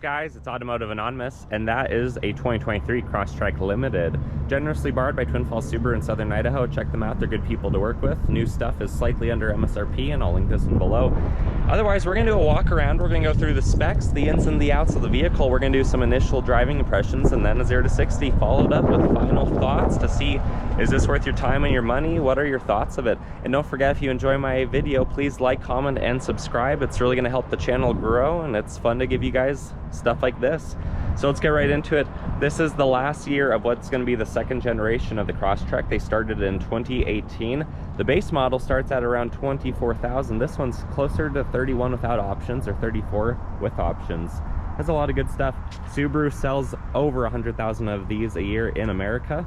guys? It's Automotive Anonymous, and that is a 2023 Crosstrek Limited. Generously borrowed by Twin Falls Subaru in Southern Idaho. Check them out, they're good people to work with. New stuff is slightly under MSRP, and I'll link this one below. Otherwise, we're going to do a walk around. We're going to go through the specs, the ins and the outs of the vehicle. We're going to do some initial driving impressions, and then a 0 to 60, followed up with final thoughts to see, is this worth your time and your money? What are your thoughts of it? And don't forget, if you enjoy my video, please like, comment, and subscribe. It's really going to help the channel grow, and it's fun to give you guys stuff like this. So let's get right into it. This is the last year of what's going to be the second generation of the Crosstrek. They started in 2018. The base model starts at around 24,000. This one's closer to 31 without options, or 34 with options. Has a lot of good stuff. Subaru sells over 100,000 of these a year in America.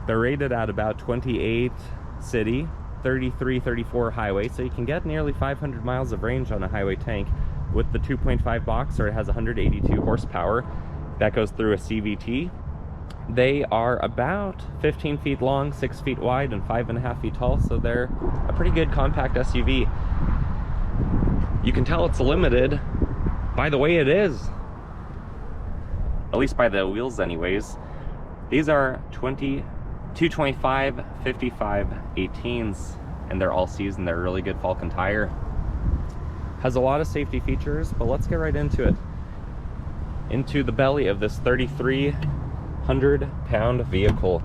They're rated at about 28 city, 33, 34 highway, so you can get nearly 500 miles of range on a highway tank. With the 2.5 boxer, it has 182 horsepower. That goes through a CVT. They are about 15 feet long, 6 feet wide, and 5.5 feet tall, so they're a pretty good compact SUV. You can tell it's limited by the way it is. At least by the wheels anyways. These are 225, 55, 18s, and they're all season. They're a really good Falcon tire. Has a lot of safety features, but let's get right into it. Into the belly of this 3,300-pound vehicle.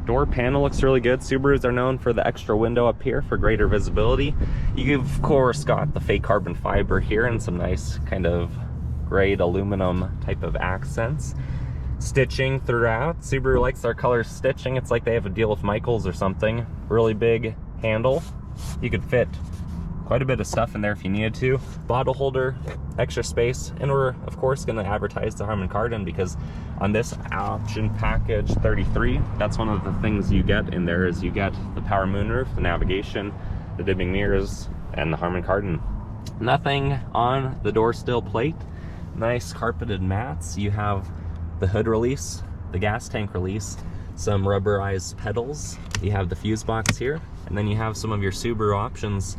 Door panel looks really good. Subarus are known for the extra window up here for greater visibility. You of course got the fake carbon fiber here and some nice kind of grade aluminum type of accents. Stitching throughout. Subaru likes their color stitching. It's like they have a deal with Michaels or something. Really big handle. You could fit quite a bit of stuff in there if you needed to. Bottle holder, extra space, and we're of course going to advertise the Harman Kardon, because on this option package 33, that's one of the things you get in there, is you get the power moonroof, the navigation, the dimming mirrors, and the Harman Kardon. Nothing on the door still plate. Nice carpeted mats. You have the hood release, the gas tank release, some rubberized pedals. You have the fuse box here, and then you have some of your Subaru options.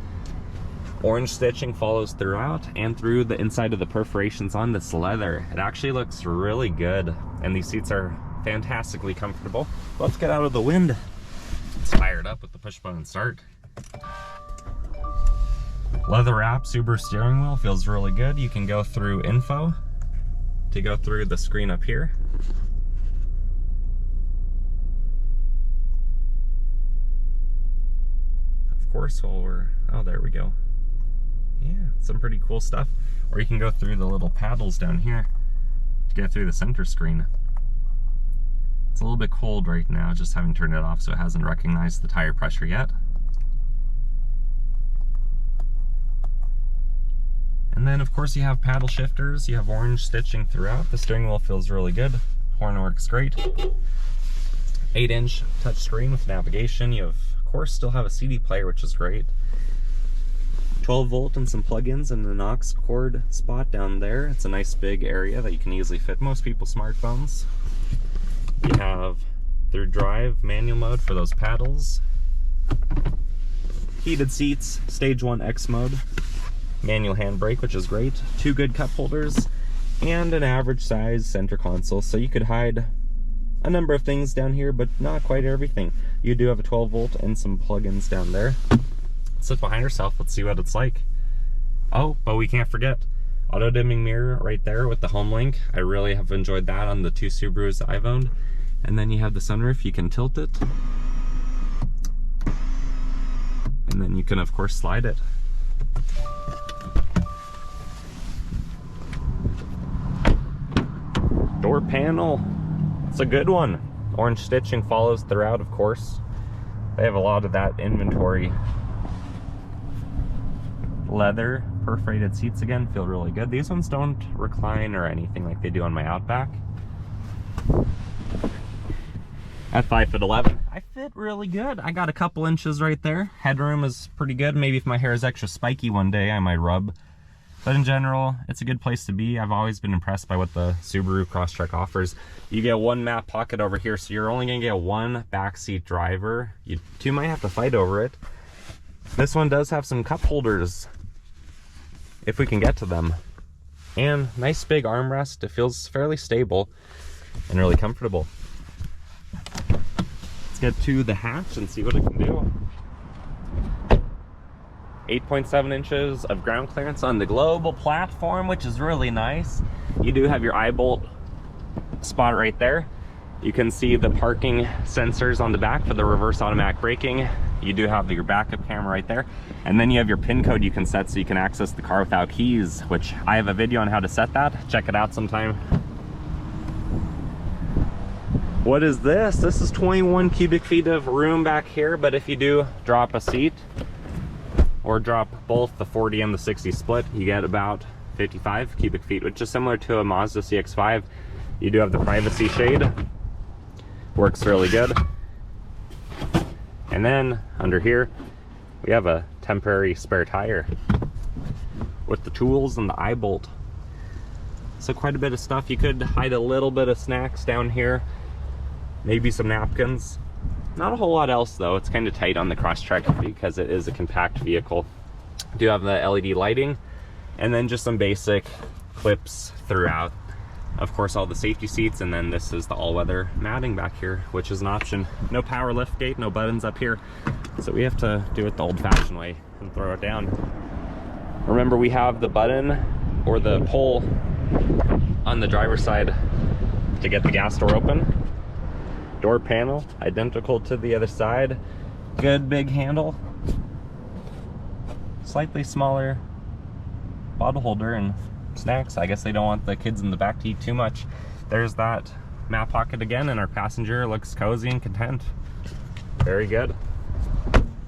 Orange stitching follows throughout and through the inside of the perforations on this leather. It actually looks really good, and these seats are fantastically comfortable. Let's get out of the wind. It's fired up with the push button start. Leather wrap Subaru steering wheel feels really good. You can go through info to go through the screen up here. Of course, while we're, oh, there we go. Yeah, some pretty cool stuff. Or you can go through the little paddles down here to get through the center screen. It's a little bit cold right now, just having turned it off, so it hasn't recognized the tire pressure yet. And then of course you have paddle shifters, you have orange stitching throughout. The steering wheel feels really good. Horn works great. 8-inch touchscreen with navigation. You of course still have a CD player, which is great. 12 volt and some plugins and an aux cord spot down there. It's a nice big area that you can easily fit most people's smartphones. You have through drive manual mode for those paddles. Heated seats, stage 1 X mode. Manual handbrake, which is great. 2 good cup holders and an average size center console, so you could hide a number of things down here, but not quite everything. You do have a 12 volt and some plugins down there. Sit behind herself, let's see what it's like. Oh, but we can't forget auto dimming mirror right there with the home link. I really have enjoyed that on the 2 Subarus that I've owned. And then you have the sunroof, you can tilt it, and then you can of course slide it. Door panel, it's a good one. Orange stitching follows throughout, of course. They have a lot of that inventory. Leather perforated seats again feel really good. These ones don't recline or anything like they do on my Outback. At 5'11", I fit really good. I got a couple inches right there. Headroom is pretty good. Maybe if my hair is extra spiky one day, I might rub. But in general, it's a good place to be. I've always been impressed by what the Subaru Crosstrek offers. You get one map pocket over here, so you're only gonna get one backseat driver. You two might have to fight over it. This one does have some cup holders, if we can get to them. And nice big armrest. It feels fairly stable and really comfortable. Let's get to the hatch and see what it can do. 8.7 inches of ground clearance on the global platform, which is really nice. You do have your eye bolt spot right there. You can see the parking sensors on the back for the reverse automatic braking. You do have your backup camera right there. And then you have your PIN code you can set so you can access the car without keys, which I have a video on how to set that. Check it out sometime. What is this? This is 21 cubic feet of room back here, but if you do drop a seat or drop both the 40 and the 60 split, you get about 55 cubic feet, which is similar to a Mazda CX-5. You do have the privacy shade. Works really good. And then under here, we have a temporary spare tire with the tools and the eye bolt. So quite a bit of stuff. You could hide a little bit of snacks down here, maybe some napkins. Not a whole lot else though. It's kind of tight on the Crosstrek because it is a compact vehicle. Do have the LED lighting, and then just some basic clips throughout. Of course, all the safety seats, and then this is the all-weather matting back here, which is an option. No power lift gate, no buttons up here, so we have to do it the old-fashioned way and throw it down. Remember, we have the button or the pull on the driver's side to get the gas door open. Door panel, identical to the other side. Good big handle. Slightly smaller bottle holder and snacks. I guess they don't want the kids in the back to eat too much. There's that map pocket again, and our passenger looks cozy and content. Very good.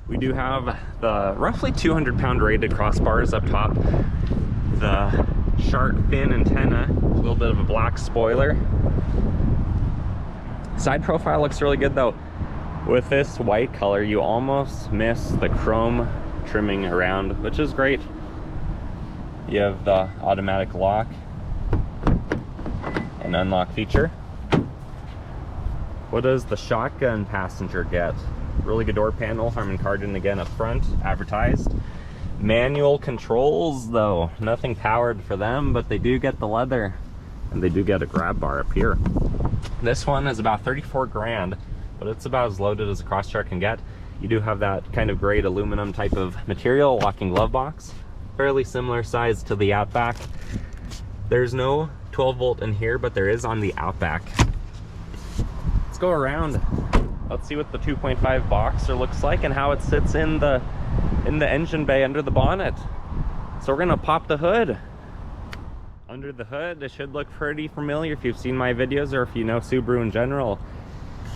We do have the roughly 200-pound rated crossbars up top, the shark fin antenna, a little bit of a black spoiler. Side profile looks really good though. With this white color, you almost miss the chrome trimming around, which is great. You have the automatic lock and unlock feature. What does the shotgun passenger get? Really good door panel, Harman Kardon again up front, advertised. Manual controls though, nothing powered for them, but they do get the leather, and they do get a grab bar up here. This one is about 34 grand, but it's about as loaded as a Crosstrek can get. You do have that kind of great aluminum type of material, walking glove box. Fairly similar size to the Outback. There's no 12 volt in here, but there is on the Outback. Let's go around. Let's see what the 2.5 Boxer looks like and how it sits in the engine bay under the bonnet. So we're gonna pop the hood. Under the hood, it should look pretty familiar if you've seen my videos or if you know Subaru in general.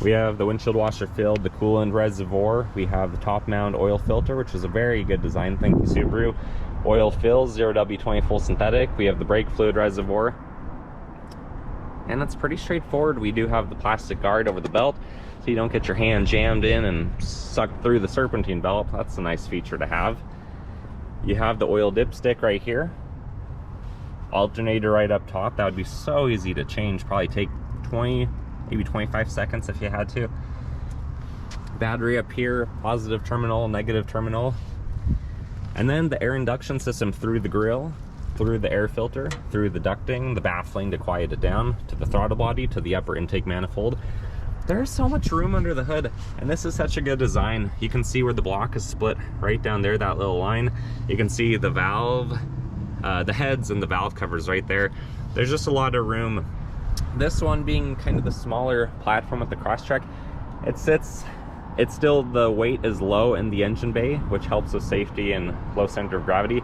We have the windshield washer filled, the coolant reservoir. We have the top mount oil filter, which is a very good design, thank you Subaru. Oil fills, 0W20 full synthetic. We have the brake fluid reservoir. And it's pretty straightforward. We do have the plastic guard over the belt, so you don't get your hand jammed in and sucked through the serpentine belt. That's a nice feature to have. You have the oil dipstick right here. Alternator right up top. That would be so easy to change. Probably take 20, maybe 25 seconds if you had to. Battery up here, positive terminal, negative terminal. And then the air induction system through the grille, through the air filter, through the ducting, the baffling to quiet it down, to the throttle body, to the upper intake manifold. There's so much room under the hood, and this is such a good design. You can see where the block is split right down there, that little line. You can see the valve, the heads and the valve covers right there. There's just a lot of room. This one being kind of the smaller platform with the Crosstrek, it's still, the weight is low in the engine bay, which helps with safety and low center of gravity,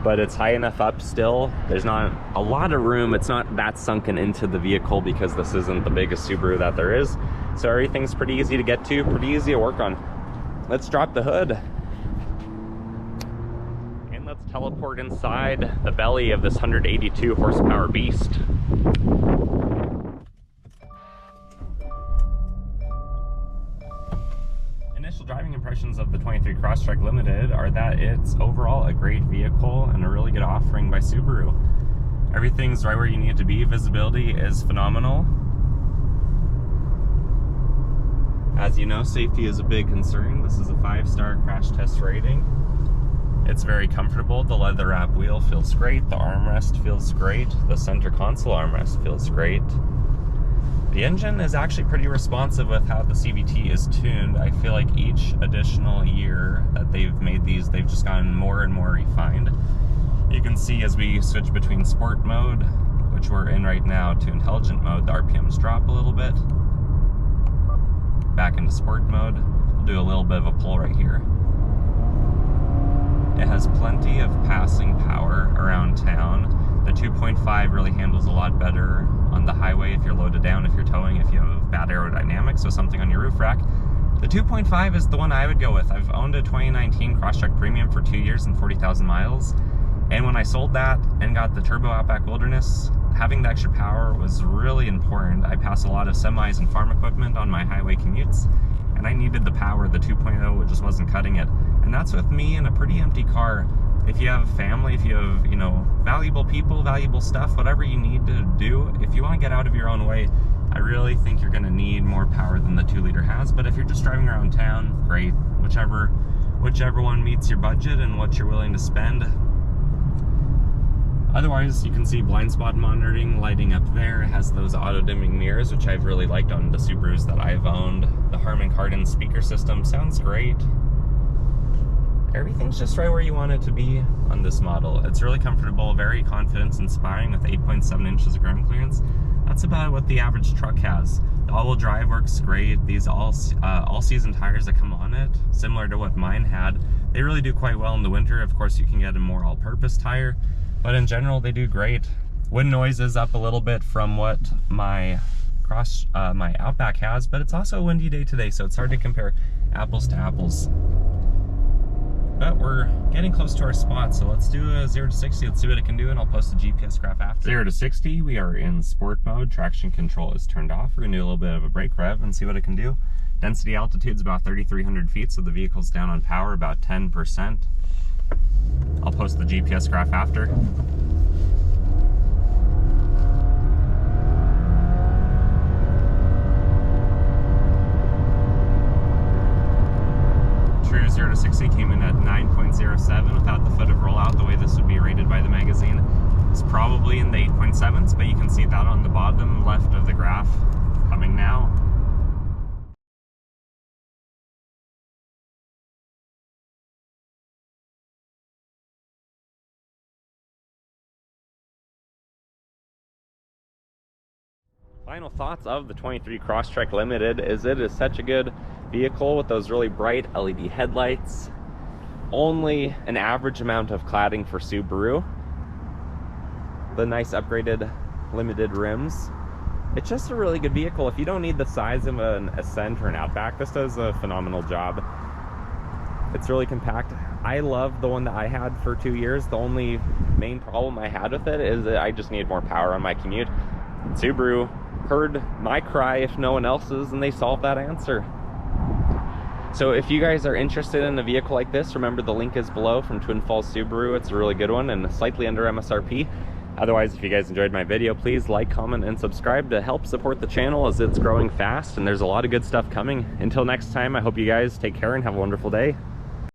but it's high enough up still. There's not a lot of room. It's not that sunken into the vehicle because this isn't the biggest Subaru that there is. So everything's pretty easy to get to, pretty easy to work on. Let's drop the hood. And let's teleport inside the belly of this 182 horsepower beast. Initial driving impressions of the 23 Crosstrek Limited are that it's overall a great vehicle and a really good offering by Subaru. Everything's right where you need it to be. Visibility is phenomenal. As you know, safety is a big concern. This is a 5-star crash test rating. It's very comfortable. The leather wrap wheel feels great. The armrest feels great. The center console armrest feels great. The engine is actually pretty responsive with how the CVT is tuned. I feel like each additional year that they've made these, they've just gotten more and more refined. You can see as we switch between sport mode, which we're in right now, to intelligent mode, the RPMs drop a little bit. Back into sport mode. We'll do a little bit of a pull right here. It has plenty of passing power around town. The 2.5 really handles a lot better on the highway if you're loaded down, if you're towing, if you have bad aerodynamics, so something on your roof rack. The 2.5 is the one I would go with. I've owned a 2019 Crosstrek Premium for 2 years and 40,000 miles. And when I sold that and got the Turbo Outback Wilderness, having the extra power was really important. I pass a lot of semis and farm equipment on my highway commutes, and I needed the power. The 2.0 just wasn't cutting it. And that's with me in a pretty empty car. If you have family, if you have, you know, valuable people, valuable stuff, whatever you need to do, if you want to get out of your own way, I really think you're going to need more power than the 2-liter has. But if you're just driving around town, great. Whichever one meets your budget and what you're willing to spend. Otherwise, you can see blind spot monitoring lighting up there. It has those auto-dimming mirrors, which I've really liked on the Subarus that I've owned. The Harman Kardon speaker system sounds great. Everything's just right where you want it to be on this model. It's really comfortable, very confidence-inspiring with 8.7 inches of ground clearance. That's about what the average truck has. The all-wheel drive works great. These all-season tires that come on it, similar to what mine had, they really do quite well in the winter. Of course, you can get a more all-purpose tire, but in general, they do great. Wind noise is up a little bit from what my Outback has, but it's also a windy day today, so it's hard to compare apples to apples. But we're getting close to our spot, so let's do a 0 to 60. Let's see what it can do, and I'll post a GPS graph after. 0 to 60, we are in sport mode. Traction control is turned off. We're gonna do a little bit of a brake rev and see what it can do. Density altitude is about 3,300 feet, so the vehicle's down on power about 10%. I'll post the GPS graph after. True 0 to 60 came in at 9.07 without the foot of rollout. The way this would be rated by the magazine is probably in the 8.7s, but you can see that on the bottom left of the graph coming now. Final thoughts of the 23 Crosstrek Limited is it is such a good vehicle with those really bright LED headlights. Only an average amount of cladding for Subaru. The nice upgraded limited rims. It's just a really good vehicle. If you don't need the size of an Ascent or an Outback, this does a phenomenal job. It's really compact. I love the one that I had for 2 years. The only main problem I had with it is that I just needed more power on my commute. Subaru heard my cry if no one else's, and they solved that answer. So if you guys are interested in a vehicle like this, remember the link is below from Twin Falls Subaru. It's a really good one and slightly under MSRP. Otherwise, if you guys enjoyed my video, please like, comment, and subscribe to help support the channel as it's growing fast, and there's a lot of good stuff coming. Until next time, I hope you guys take care and have a wonderful day.